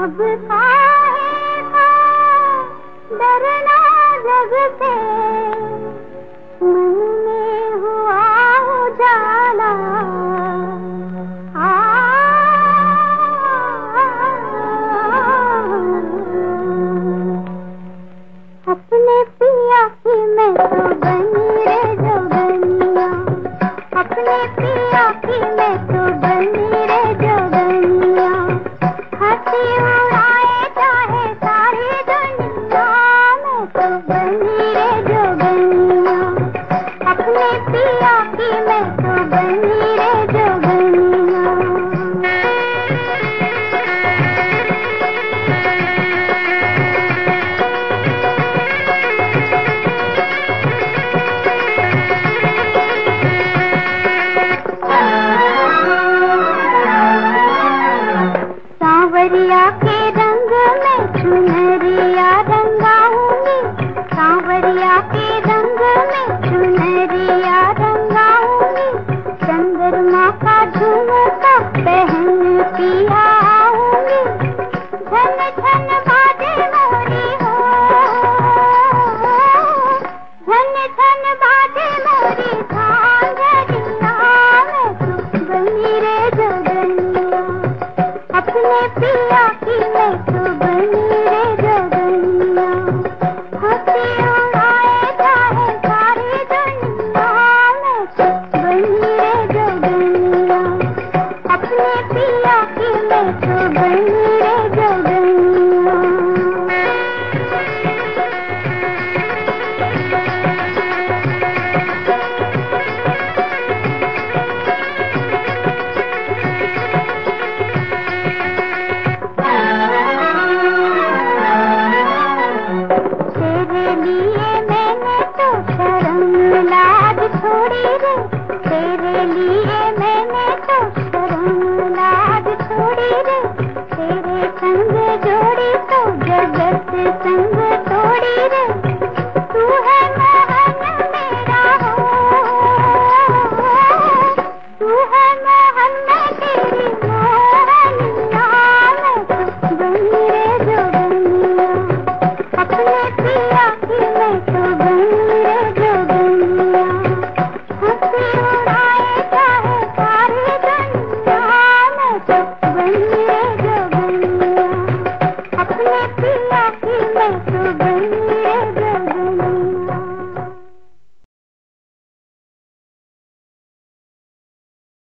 अब काहे का डरना जग से, मन में हुआ उजाला। अपने पिया की मैं तो बनी रे जोगनिया, अपने पिया की मैं तो बनी रे जोगनिया। हंसी उड़ाए चाहे सारी दुनिया, मैं तो बनी रे जोगनिया, अपने पिया की मैं तो बनी रे जोगनिया। सांवरिया